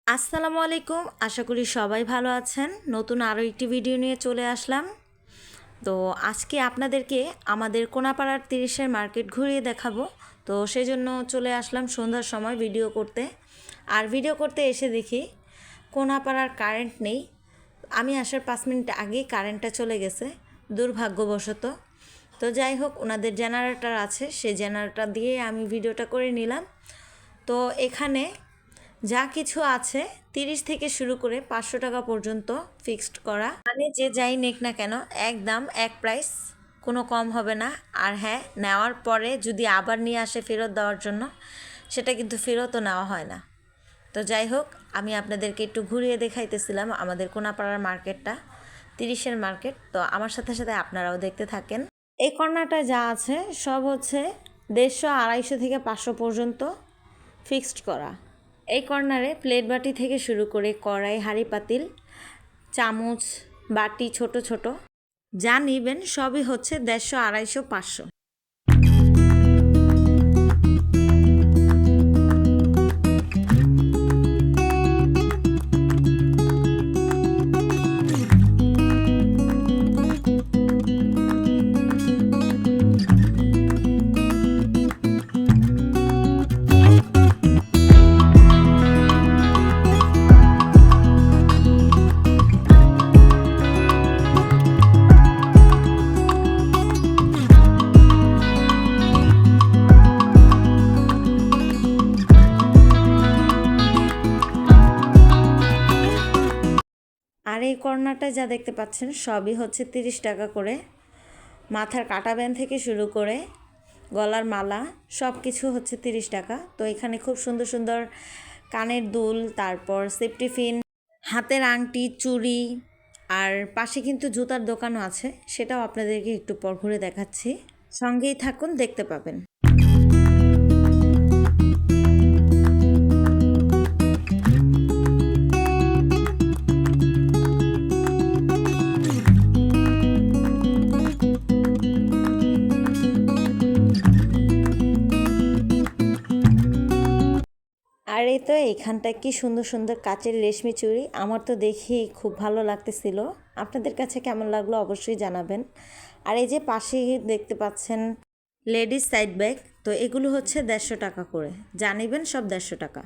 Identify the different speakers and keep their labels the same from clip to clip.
Speaker 1: আসসালামু আলাইকুম, আশা করি সবাই ভালো আছেন। নতুন আরও একটি ভিডিও নিয়ে চলে আসলাম। তো আজকে আপনাদেরকে আমাদের কোনাপাড়ার 30-এর মার্কেট ঘুরিয়ে দেখাবো। তো সেজন্য চলে আসলাম সন্ধ্যার সময় ভিডিও করতে। আর ভিডিও করতে এসে দেখি কোনাপাড়ার কারেন্ট নেই। আমি আসার 5 মিনিট আগেই কারেন্টটা চলে গেছে দুর্ভাগ্যবশত। তো যাই হোক, ওনাদের জেনারেটর আছে, সেই জেনারেটর দিয়ে আমি ভিডিওটা করে নিলাম। তো এখানে যা কিছু আছে 30 থেকে শুরু করে 500 টাকা পর্যন্ত ফিক্সড করা, মানে যে যাই নেক না কেন একদম এক প্রাইস, কোনো কম হবে না। আর হ্যাঁ, নেওয়ার পরে যদি আবার নিয়ে আসে ফেরত দেওয়ার জন্য, সেটা কিন্তু ফেরতও নেওয়া হয় না। তো যাই হোক, আমি আপনাদেরকে একটু ঘুরিয়ে দেখাইতেছিলাম আমাদের কোনাপাড়ার মার্কেটটা, 30-এর মার্কেট। তো আমার সাথে সাথে আপনারাও দেখতে থাকেন। এই কর্নারটা যা আছে সব হচ্ছে 150, 250 থেকে 500 পর্যন্ত ফিক্সড করা। এই কর্নারে প্লেট বাটি থেকে শুরু করে কড়াই, হাঁড়ি পাতিল, চামচ, বাটি ছোট ছোট যা নিবেন সবই হচ্ছে 150, 250, 500। আর এই কর্নারটায় যা দেখতে পাচ্ছেন সবই হচ্ছে 30 টাকা করে। মাথার কাটা ব্যান থেকে শুরু করে গলার মালা সব কিছু হচ্ছে 30 টাকা। তো এখানে খুব সুন্দর সুন্দর কানের দুল, তারপর সেফটি পিন, হাতের আংটি, চুড়ি, আর পাশে কিন্তু জুতার দোকানও আছে, সেটাও আপনাদেরকে একটু পর ঘুরে দেখাচ্ছি। সঙ্গেই থাকুন, দেখতে পাবেন। আর এই তো এইখানটায় কি সুন্দর সুন্দর কাচের রেশমি চুড়ি, আমার তো দেখি খুব ভালো লাগতেছিল। আপনাদের কাছে কেমন লাগলো অবশ্যই জানাবেন। আর এই যে পাশেই দেখতে পাচ্ছেন লেডিস সাইড ব্যাগ, তো এগুলো হচ্ছে 150 টাকা করে, জানিবেন সব 150 টাকা।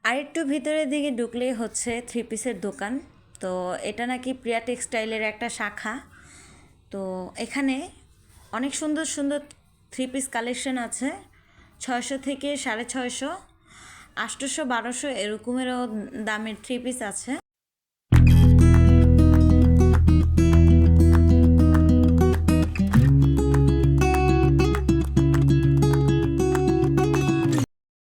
Speaker 1: আর একটু ভিতরের দিকে ঢুকলেই হচ্ছে 3 পিসের দোকান। তো এটা নাকি প্রিয়া টেক্সটাইলের একটা শাখা। তো এখানে অনেক সুন্দর সুন্দর 3 পিস কালেকশন আছে, 600 থেকে 650, 800, 1200 এরকমেরও দামের 3 পিস আছে।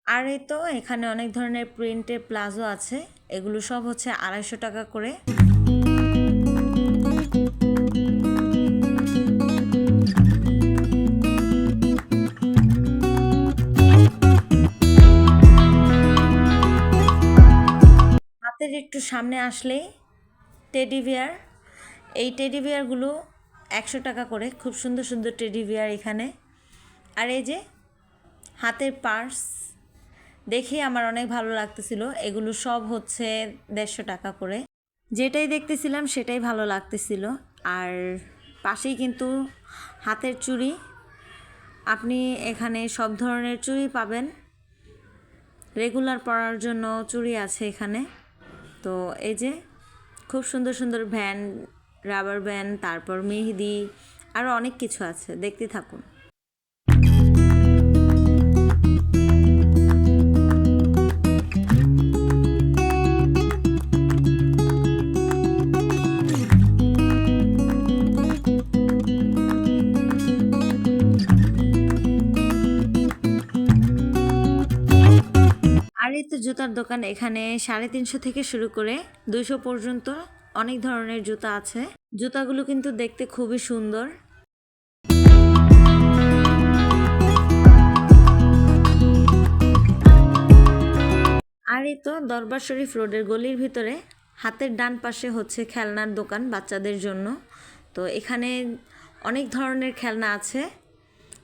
Speaker 1: আর এই তো এখানে অনেক ধরনের প্রিন্টের প্লাজো আছে, এগুলো সব হচ্ছে 250 টাকা করে। হাতের একটু সামনে আসলেই টেডি বিয়ার, এই টেডি বিয়ারগুলো 100 টাকা করে, খুব সুন্দর সুন্দর টেডি বিয়ার এখানে। আর এই যে হাতের পার্স, দেখে আমার অনেক ভালো লাগতেছিল, এগুলো সব হচ্ছে 150 টাকা করে। যেটাই দেখতেছিলাম সেটাই ভালো লাগতেছিল। আর পাশেই কিন্তু হাতের চুড়ি, আপনি এখানে সব ধরনের চুড়ি পাবেন, রেগুলার পরার জন্য চুড়ি আছে এখানে। তো এই যে খুব সুন্দর সুন্দর ভ্যান, রাবার ব্যান্ড, তারপর মেহেদি, আরও অনেক কিছু আছে, দেখতে থাকুন। জুতার দোকান। এখানে 350 থেকে শুরু করে 200 পর্যন্ত অনেক ধরনের জুতা আছে। জুতাগুলো কিন্তু দেখতে খুবই সুন্দর। আর এই তো দরবার শরীফ রোডের গলির ভিতরে হাতের ডান পাশে হচ্ছে খেলনার দোকান বাচ্চাদের জন্য। তো এখানে অনেক ধরনের খেলনা আছে,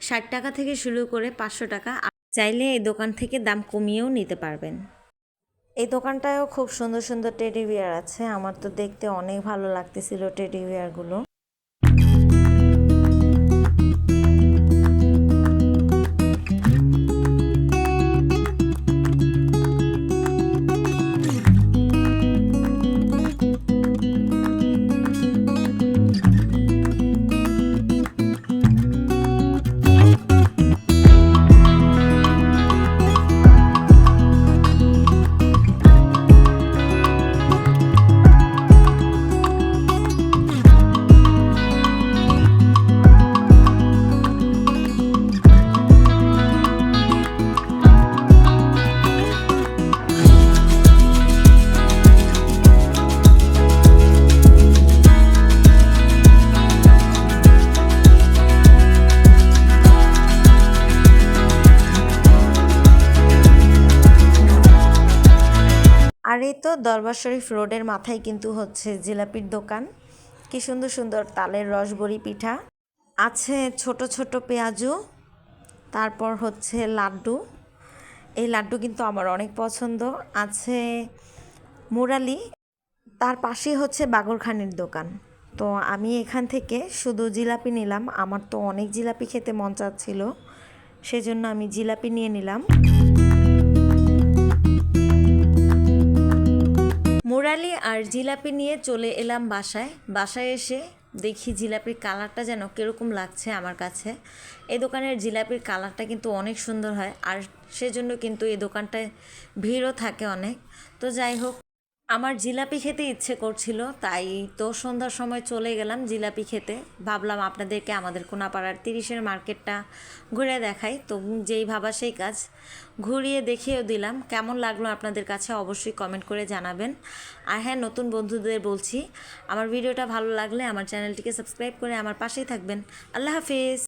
Speaker 1: 60 টাকা থেকে শুরু করে 500 টাকা। চাইলে এই দোকান থেকে দাম কমিয়েও নিতে পারবেন। এই দোকানটায়ও খুব সুন্দর সুন্দর টেডি বিয়ার আছে। আমার তো দেখতে অনেক ভালো লাগতেছিল টেডি বিয়ারগুলো। আর এই তো দরবার শরীফ রোডের মাথায় কিন্তু হচ্ছে জিলাপির দোকান। কি সুন্দর সুন্দর তালের রসবড়ি পিঠা আছে, ছোট ছোট পেঁয়াজু, তারপর হচ্ছে লাড্ডু। এই লাড্ডু কিন্তু আমার অনেক পছন্দ। আছে মুরালি, তার পাশেই হচ্ছে বাগরখানির দোকান। তো আমি এখান থেকে শুধু জিলাপি নিলাম। আমার তো অনেক জিলাপি খেতে মন চাচ্ছিল, সেজন্য আমি জিলাপি নিয়ে নিলাম। মুরালি আর জিলাপি নিয়ে চলে এলাম বাসায়। বাসায় এসে দেখি জিলাপির কালারটা যেন কীরকম লাগছে আমার কাছে। এই দোকানের জিলাপির কালারটা কিন্তু অনেক সুন্দর হয়, আর সেজন্য কিন্তু এই দোকানটায় ভিড়ও থাকে অনেক। তো যাই হোক, আমার জিলাপি খেতে ইচ্ছে করছিল, তাই তো সন্ধ্যার সময় চলে গেলাম জিলাপি খেতে। ভাবলাম আপনাদেরকে আমাদের কোনাপাড়ার 30-এর মার্কেটটা ঘুরে দেখাই। তো যেই ভাবা সেই কাজ, ঘুরিয়ে দেখিয়েও দিলাম। কেমন লাগলো আপনাদের কাছে অবশ্যই কমেন্ট করে জানাবেন। আর হ্যাঁ, নতুন বন্ধুদের বলছি, আমার ভিডিওটা ভালো লাগলে আমার চ্যানেলটিকে সাবস্ক্রাইব করে আমার পাশেই থাকবেন। আল্লাহ হাফিজ।